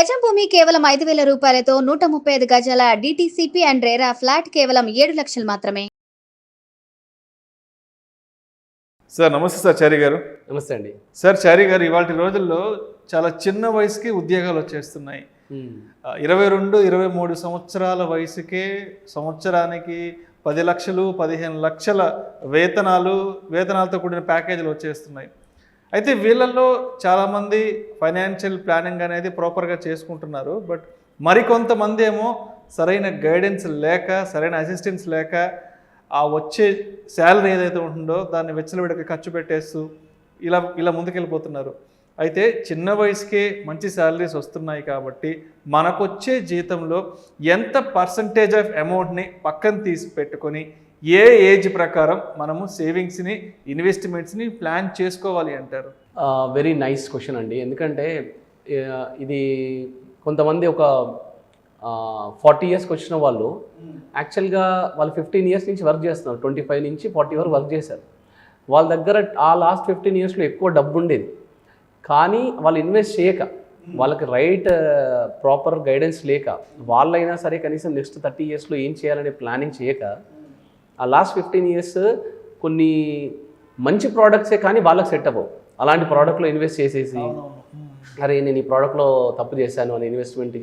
గజం భూమి కేవలం 5,000 రూపాయలతో 135 గజాల డిటిసిపి అండ్ రేరా ఫ్లాట్ కేవలం 7 లక్షలు మాత్రమే. సార్ నమస్తే సార్ చారీ గారు. నమస్తే అండి సార్ చారీ గారు, ఇవాళ రోజుల్లో చాలా చిన్న వయసుకి ఉద్యోగాలు వచ్చేస్తున్నాయి. 22-23 సంవత్సరాల వయసుకే సంవత్సరానికి 10 లక్షలు 15 లక్షల వేతనాలతో కూడిన ప్యాకేజీలు వచ్చేస్తున్నాయి. అయితే వీళ్ళల్లో చాలామంది ఫైనాన్షియల్ ప్లానింగ్ అనేది ప్రాపర్గా చేసుకుంటున్నారు. బట్ మరికొంతమంది ఏమో సరైన గైడెన్స్ లేక, సరైన అసిస్టెన్స్ లేక ఆ వచ్చే శాలరీ ఏదైతే ఉంటుందో దాన్ని వెచ్చలవిడికి ఖర్చు పెట్టేస్తూ ఇలా ముందుకెళ్ళిపోతున్నారు. అయితే చిన్న వయసుకే మంచి శాలరీస్ వస్తున్నాయి కాబట్టి మనకొచ్చే జీతంలో ఎంత పర్సంటేజ్ ఆఫ్ అమౌంట్ని పక్కన తీసి పెట్టుకొని ఏ ఏజ్ ప్రకారం మనము సేవింగ్స్ని, ఇన్వెస్ట్మెంట్స్ని ప్లాన్ చేసుకోవాలి అంటారు? వెరీ నైస్ క్వశ్చన్ అండి. ఎందుకంటే ఇది కొంతమంది ఒక 40 ఇయర్స్కి వచ్చిన వాళ్ళు యాక్చువల్గా వాళ్ళు 15 ఇయర్స్ నుంచి వర్క్ చేస్తున్నారు, 25 నుంచి 40 వరకు వర్క్ చేశారు. వాళ్ళ దగ్గర ఆ లాస్ట్ 15 ఇయర్స్లో ఎక్కువ డబ్బు ఉండేది, కానీ వాళ్ళు ఇన్వెస్ట్ చేయక, వాళ్ళకి రైట్ ప్రాపర్ గైడెన్స్ లేక, వాళ్ళైనా సరే కనీసం నెక్స్ట్ 30 ఇయర్స్లో ఏం చేయాలనే ప్లానింగ్ చేయక ఆ లాస్ట్ 15 ఇయర్స్ కొన్ని మంచి ప్రోడక్ట్సే కానీ వాళ్ళకి సెట్ అవ్వవు. అలాంటి ప్రోడక్ట్లో ఇన్వెస్ట్ చేసేసి అరే నేను ఈ ప్రోడక్ట్లో తప్పు చేశాను అని ఇన్వెస్ట్మెంట్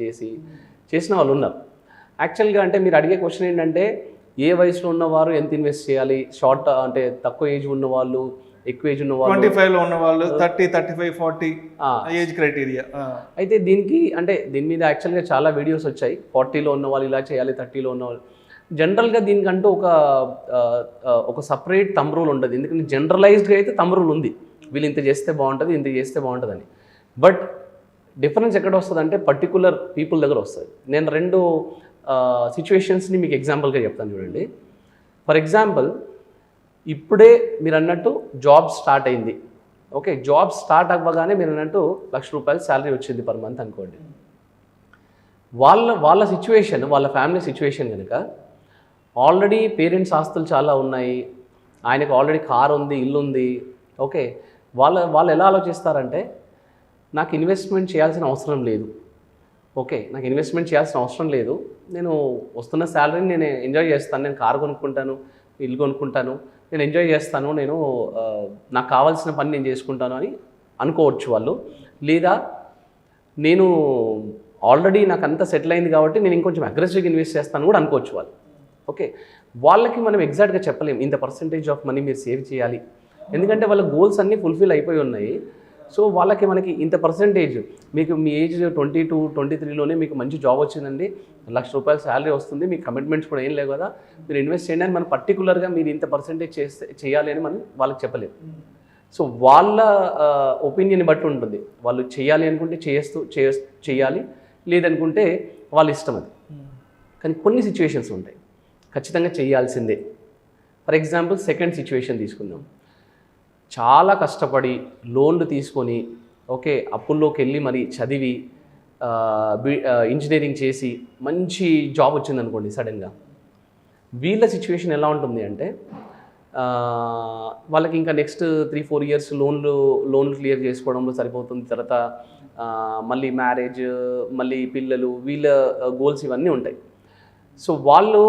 చేసిన వాళ్ళు ఉన్నారు. యాక్చువల్గా అంటే మీరు అడిగే క్వశ్చన్ ఏంటంటే ఏ వయసులో ఉన్నవారు ఎంత ఇన్వెస్ట్ చేయాలి, షార్ట్ అంటే తక్కువ ఏజ్ ఉన్నవాళ్ళు, ఎక్కువ ఏజ్ ఉన్నవాళ్ళు, 25లో ఉన్నవాళ్ళు, 30, 35, 40 ఏజ్ క్రైటీరియా. అయితే దీని మీద యాక్చువల్గా చాలా వీడియోస్ వచ్చాయి. 40లో ఉన్నవాళ్ళు ఇలా చేయాలి, 30లో ఉన్నవాళ్ళు. జనరల్గా దీనికంటూ ఒక సపరేట్ థంబ్ రూల్ ఉండదు. ఎందుకంటే జనరలైజ్డ్గా అయితే థంబ్ రూల్ ఉంది, వీళ్ళు ఇంత చేస్తే బాగుంటుంది, ఇంత చేస్తే బాగుంటుంది అని. బట్ డిఫరెన్స్ ఎక్కడ వస్తుంది అంటే పర్టికులర్ పీపుల్ దగ్గర వస్తుంది. నేను 2 సిచ్యువేషన్స్ని మీకు ఎగ్జాంపుల్గా చెప్తాను చూడండి. ఫర్ ఎగ్జాంపుల్, ఇప్పుడే మీరు అన్నట్టు జాబ్ స్టార్ట్ అయింది. ఓకే, జాబ్ స్టార్ట్ అవ్వగానే మీరు అన్నట్టు ₹1,00,000 శాలరీ వచ్చింది పర్ మంత్ అనుకోండి. వాళ్ళ సిచ్యువేషన్, వాళ్ళ ఫ్యామిలీ సిచ్యువేషన్ కనుక ఆల్రెడీ పేరెంట్స్ ఆస్తులు చాలా ఉన్నాయి, ఆయనకు ఆల్రెడీ కార్ ఉంది, ఇల్లు ఉంది. ఓకే, వాళ్ళు ఎలా ఆలోచిస్తారంటే నాకు ఇన్వెస్ట్మెంట్ చేయాల్సిన అవసరం లేదు. ఓకే, నాకు ఇన్వెస్ట్మెంట్ చేయాల్సిన అవసరం లేదు, నేను వస్తున్న శాలరీని నేను ఎంజాయ్ చేస్తాను, నేను కారు కొనుక్కుంటాను, ఇల్లు కొనుక్కుంటాను, నేను ఎంజాయ్ చేస్తాను, నాకు కావాల్సిన పని నేను చేసుకుంటాను అని అనుకోవచ్చు వాళ్ళు. లేదా నేను ఆల్రెడీ నాకు అంతా సెటిల్ అయింది కాబట్టి నేను ఇంకొంచెం అగ్రెసివ్గా ఇన్వెస్ట్ చేస్తాను కూడా అనుకోవచ్చు వాళ్ళు. ఓకే, వాళ్ళకి మనం ఎగ్జాక్ట్గా చెప్పలేము ఇంత పర్సంటేజ్ ఆఫ్ మనీ మీరు సేవ్ చేయాలి, ఎందుకంటే వాళ్ళ గోల్స్ అన్నీ ఫుల్ఫిల్ అయిపోయి ఉన్నాయి. సో మనకి ఇంత పర్సంటేజ్, మీకు మీ ఏజ్ 22, 23లోనే మీకు మంచి జాబ్ వచ్చిందండి, ₹1,00,000 శాలరీ వస్తుంది, మీకు కమిట్మెంట్స్ కూడా ఏం లేవు కదా, మీరు ఇన్వెస్ట్ చేయండి అని మనం పర్టికులర్గా మీరు ఇంత పర్సంటేజ్ చేయాలి అని మనం వాళ్ళకి చెప్పలేము. సో వాళ్ళ ఒపీనియన్ బట్టి ఉంటుంది, వాళ్ళు చేయాలి అనుకుంటే చేయాలి, లేదనుకుంటే వాళ్ళ ఇష్టం అది. కానీ కొన్ని సిచ్యువేషన్స్ ఉంటాయి ఖచ్చితంగా చేయాల్సిందే. ఫర్ ఎగ్జాంపుల్ సెకండ్ సిచ్యువేషన్ తీసుకుందాం. చాలా కష్టపడి లోన్లు తీసుకొని, ఓకే, అప్పుల్లోకి వెళ్ళి మరి చదివి ఇంజనీరింగ్ చేసి మంచి జాబ్ వచ్చిందనుకోండి సడన్గా. వీళ్ళ సిచ్యువేషన్ ఎలా ఉంటుంది అంటే వాళ్ళకి ఇంకా నెక్స్ట్ 3-4 ఇయర్స్ లోన్లు క్లియర్ చేసుకోవడంలో సరిపోతుంది. తర్వాత మళ్ళీ మ్యారేజ్, మళ్ళీ పిల్లలు, వీళ్ళ గోల్స్ ఇవన్నీ ఉంటాయి. సో వాళ్ళు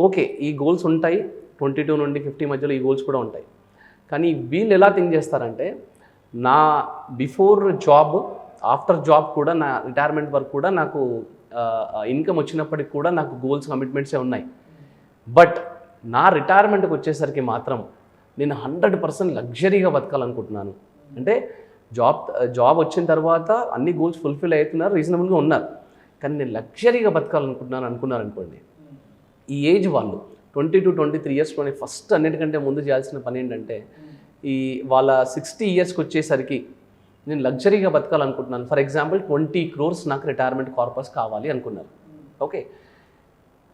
ఓకే, ఈ గోల్స్ ఉంటాయి, 22 నుండి 50 మధ్యలో ఈ గోల్స్ కూడా ఉంటాయి. కానీ వీళ్ళు ఎలా థింక్ చేస్తారంటే నా బిఫోర్ జాబ్, ఆఫ్టర్ జాబ్ కూడా, నా రిటైర్మెంట్ వరకు కూడా నాకు ఇన్కమ్ వచ్చినప్పటికి కూడా నాకు గోల్స్, కమిట్మెంట్సే ఉన్నాయి. బట్ నా రిటైర్మెంట్కి వచ్చేసరికి మాత్రం నేను 100% లగ్జరీగా బతకాలనుకుంటున్నాను. అంటే జాబ్ వచ్చిన తర్వాత అన్ని గోల్స్ ఫుల్ఫిల్ అవుతున్నారు, రీజనబుల్గా ఉన్నారు, కానీ నేను లగ్జరీగా బతకాలనుకున్నాను అనుకోండి. ఈ ఏజ్ వాళ్ళు 20-23 ఇయర్స్లోనే ఫస్ట్ అన్నిటికంటే ముందు చేయాల్సిన పని ఏంటంటే వాళ్ళ 60 ఇయర్స్కి వచ్చేసరికి నేను లగ్జరీగా బతకాలనుకుంటున్నాను. ఫర్ ఎగ్జాంపుల్ 20 crores నాకు రిటైర్మెంట్ కార్పస్ కావాలి అనుకున్నారు. ఓకే,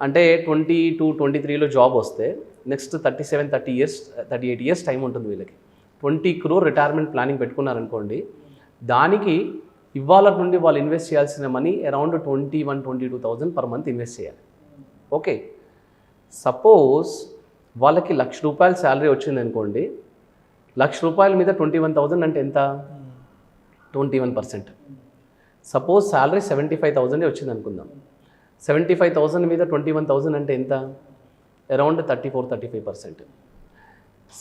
అంటే 22-23లో జాబ్ వస్తే నెక్స్ట్ 37-38 ఇయర్స్ టైం ఉంటుంది వీళ్ళకి. 20 crore రిటైర్మెంట్ ప్లానింగ్ పెట్టుకున్నారనుకోండి, దానికి ఇవాళ నుండి వాళ్ళు ఇన్వెస్ట్ చేయాల్సిన money around 21,000-22,000 per month invest చేయాలి. ఓకే, సపోజ్ వాళ్ళకి ₹1,00,000 శాలరీ వచ్చింది అనుకోండి, ₹1,00,000 మీద 21,000 అంటే ఎంత? 21%. సపోజ్ శాలరీ 75,000 వచ్చింది అనుకుందాం. 75,000 మీద 21,000 అంటే ఎంత? అరౌండ్ 34-35%.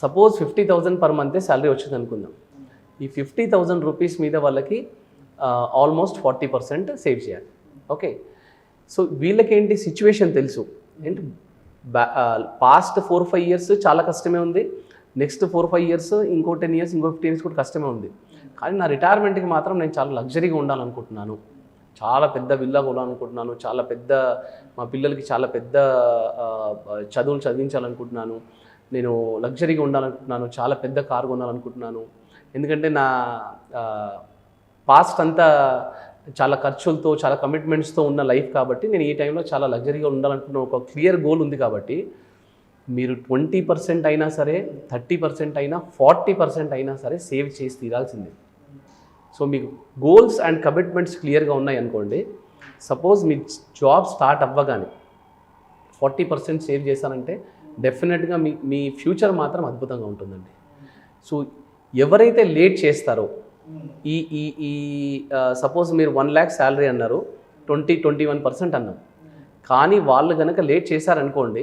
సపోజ్ 50,000 పర్ మంతే శాలరీ వచ్చింది అనుకుందాం. ఈ 50,000 రూపీస్ మీద వాళ్ళకి ఆల్మోస్ట్ 40% సేవ్ చేయాలి. ఓకే, సో వీళ్ళకేంటి సిచ్యువేషన్ తెలుసు ఏంటి, పాస్ట్ 4-5 ఇయర్స్ చాలా కష్టమే ఉంది, నెక్స్ట్ 4-5 ఇయర్స్, ఇంకో 10 ఇయర్స్, ఇంకో 15 ఇయర్స్ కూడా కష్టమే ఉంది. కానీ నా రిటైర్మెంట్కి మాత్రం నేను చాలా లగ్జరీగా ఉండాలనుకుంటున్నాను, చాలా పెద్ద విల్లా కొనాలనుకుంటున్నాను, చాలా పెద్ద మా పిల్లలకి చాలా పెద్ద చదువులు చదివించాలనుకుంటున్నాను, నేను లగ్జరీగా ఉండాలనుకుంటున్నాను, చాలా పెద్ద కారు కొనాలనుకుంటున్నాను. ఎందుకంటే నా పాస్ట్ అంతా చాలా ఖర్చులతో, చాలా కమిట్మెంట్స్తో ఉన్న లైఫ్ కాబట్టి నేను ఈ టైంలో చాలా లగ్జరీగా ఉండాలనుకున్న ఒక క్లియర్ గోల్ ఉంది. కాబట్టి మీరు 20% అయినా సరే, 30% అయినా, 40% అయినా సరే సేవ్ చేసి తీరాల్సిందే. సో మీకు గోల్స్ అండ్ కమిట్మెంట్స్ క్లియర్గా ఉన్నాయి అనుకోండి, సపోజ్ మీ జాబ్ స్టార్ట్ అవ్వగానే 40% సేవ్ చేశానంటే డెఫినెట్గా మీ ఫ్యూచర్ మాత్రం అద్భుతంగా ఉంటుందండి. సో ఎవరైతే లేట్ చేస్తారో, ఈ ఈ ఈ సపోజ్ మీరు 1 lakh శాలరీ అన్నారు, 21% అన్నాం, కానీ వాళ్ళు కనుక లేట్ చేశారనుకోండి,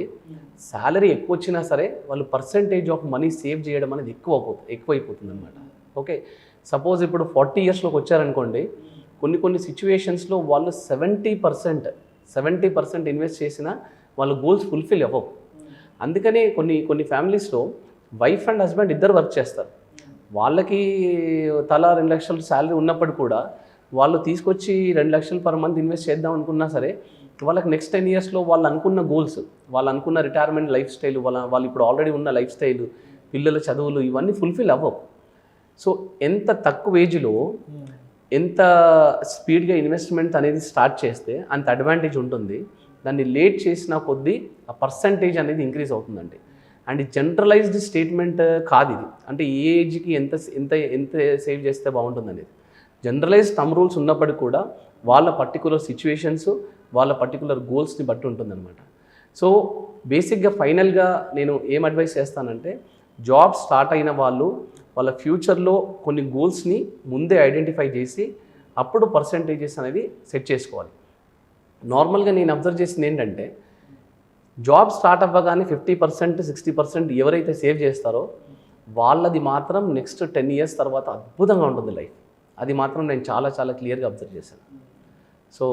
శాలరీ ఎక్కువ వచ్చినా సరే వాళ్ళు పర్సంటేజ్ ఆఫ్ మనీ సేవ్ చేయడం అనేది ఎక్కువైపోతుంది అనమాట. ఓకే, సపోజ్ ఇప్పుడు 40 ఇయర్స్లోకి వచ్చారనుకోండి, కొన్ని సిచ్యువేషన్స్లో వాళ్ళు 70% ఇన్వెస్ట్ చేసినా వాళ్ళ గోల్స్ ఫుల్ఫిల్ అవ్వవు. అందుకనే కొన్ని ఫ్యామిలీస్లో వైఫ్ అండ్ హస్బెండ్ ఇద్దరు వర్క్ చేస్తారు, వాళ్ళకి తలా 2 లక్షలు శాలరీ ఉన్నప్పుడు కూడా వాళ్ళు తీసుకొచ్చి 2 లక్షలు పర్ మంత్ ఇన్వెస్ట్ చేద్దాం అనుకున్నా సరే వాళ్ళకి నెక్స్ట్ 10 ఇయర్స్లో వాళ్ళు అనుకున్న గోల్స్, వాళ్ళు అనుకున్న రిటైర్మెంట్ లైఫ్ స్టైల్, వాళ్ళు ఇప్పుడు ఆల్రెడీ ఉన్న లైఫ్ స్టైల్, పిల్లల చదువులు ఇవన్నీ ఫుల్ఫిల్ అవ్వవు. సో ఎంత తక్కువ ఏజ్లో ఎంత స్పీడ్గా ఇన్వెస్ట్మెంట్ అనేది స్టార్ట్ చేస్తే అంత అడ్వాంటేజ్ ఉంటుంది. దాన్ని లేట్ చేసిన కొద్దీ ఆ పర్సంటేజ్ అనేది ఇంక్రీజ్ అవుతుందండి. అండ్ జనరలైజ్డ్ స్టేట్మెంట్ కాదు ఇది, అంటే ఏ ఏజ్కి ఎంత ఎంత ఎంత సేవ్ చేస్తే బాగుంటుంది అనేది. జనరలైజ్డ్ టర్మ్ రూల్స్ ఉన్నప్పటికీ కూడా వాళ్ళ పర్టికులర్ సిచ్యువేషన్స్, వాళ్ళ పర్టికులర్ గోల్స్ని బట్టి ఉంటుందన్నమాట. సో బేసిక్గా ఫైనల్గా నేను ఏం అడ్వైస్ చేస్తానంటే, జాబ్ స్టార్ట్ అయిన వాళ్ళు వాళ్ళ ఫ్యూచర్లో కొన్ని గోల్స్ని ముందే ఐడెంటిఫై చేసి అప్పుడు పర్సంటేజెస్ అనేది సెట్ చేసుకోవాలి. నార్మల్గా నేను అబ్జర్వ్ చేసింది ఏంటంటే, జాబ్ స్టార్ట్ అవ్వగానే 50%, 60% ఎవరైతే సేవ్ చేస్తారో వాళ్ళది మాత్రం నెక్స్ట్ 10 ఇయర్స్ తర్వాత అద్భుతంగా ఉంటుంది లైఫ్. అది మాత్రం నేను చాలా చాలా క్లియర్గా అబ్జర్వ్ చేశాను. సో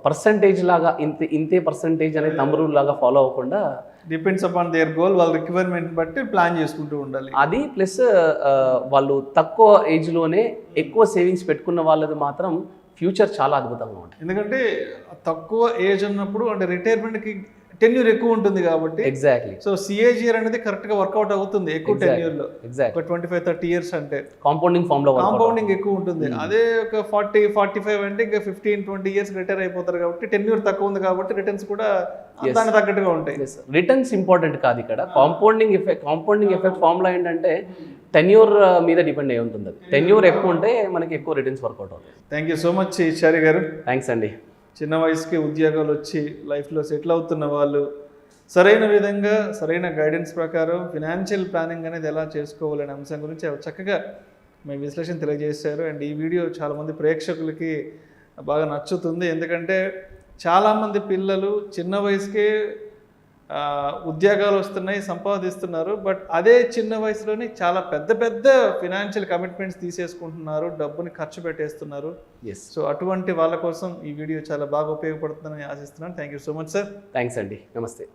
పర్సంటేజ్ లాగా ఇంతే పర్సంటేజ్ అనేది నంబర్ లాగా ఫాలో అవ్వకుండా, డిపెండ్స్ అపాన్ దేర్ గోల్, వాళ్ళ రిక్వైర్మెంట్ బట్టి ప్లాన్ చేసుకుంటూ ఉండాలి. అది ప్లస్ వాళ్ళు తక్కువ ఏజ్లోనే ఎక్కువ సేవింగ్స్ పెట్టుకున్న వాళ్ళది మాత్రం ఫ్యూచర్ చాలా అద్భుతంగా ఉంటుంది. ఎందుకంటే తక్కువ ఏజ్ ఉన్నప్పుడు అంటే రిటైర్మెంట్కి టెన్యూర్ ఎక్కువ ఉంటుంది కాబట్టి. ఎగ్జాక్ట్లీ. సో సిఏజిఆర్ అనేది కరెక్ట్గా వర్కౌట్ అవుతుంది ఎక్కువ టెన్యూర్లో. ఎగ్జాక్ట్. 25-30 ఇయర్స్ అంటే కాంపౌండింగ్ ఫామ్లో కాంపౌండింగ్ ఎక్కువ ఉంటుంది. అదే ఒక 40-45 అంటే ఇంకా 15-20 ఇయర్స్ రిటైర్ అయిపోతారు కాబట్టి టెన్యూర్ తక్కువ ఉంది కాబట్టి రిటర్న్స్ కూడా దానికి తగ్గట్టుగా ఉంటాయి. రిటర్న్స్ ఇంపార్టెంట్ కాదు ఇక్కడ, కాంపౌండింగ్ ఎఫెక్ట్ ఫార్ములా ఏంటంటే టెన్యూర్ మీద డిపెండ్ అయి ఉంటుంది. అది టెన్యూర్ ఎక్కువ ఉంటే మనకి ఎక్కువ రిటర్న్స్ వర్కౌట్ అవుతాయి. థ్యాంక్ యూ సో మచ్ చారి గారు. థ్యాంక్స్ అండి. చిన్న వయసుకి ఉద్యోగాలు వచ్చి లైఫ్లో సెటిల్ అవుతున్న వాళ్ళు సరైన విధంగా సరైన గైడెన్స్ ప్రకారం ఫినాన్షియల్ ప్లానింగ్ అనేది ఎలా చేసుకోవాలనే అంశం గురించి చక్కగా మీ విశ్లేషణ తెలియజేశారు. అండ్ ఈ వీడియో చాలామంది ప్రేక్షకులకి బాగా నచ్చుతుంది. ఎందుకంటే చాలామంది పిల్లలు చిన్న వయసుకే ఉద్యోగాలు వస్తున్నాయి, సంపాదిస్తున్నారు, బట్ అదే చిన్న వయసులోని చాలా పెద్ద పెద్ద ఫినాన్షియల్ కమిట్మెంట్స్ తీసేసుకుంటున్నారు, డబ్బుని ఖర్చు పెట్టేస్తున్నారు. సో అటువంటి వాళ్ళ కోసం ఈ వీడియో చాలా బాగా ఉపయోగపడుతుందని ఆశిస్తున్నాను. Thank you so much sir. Thanks అండి. నమస్తే.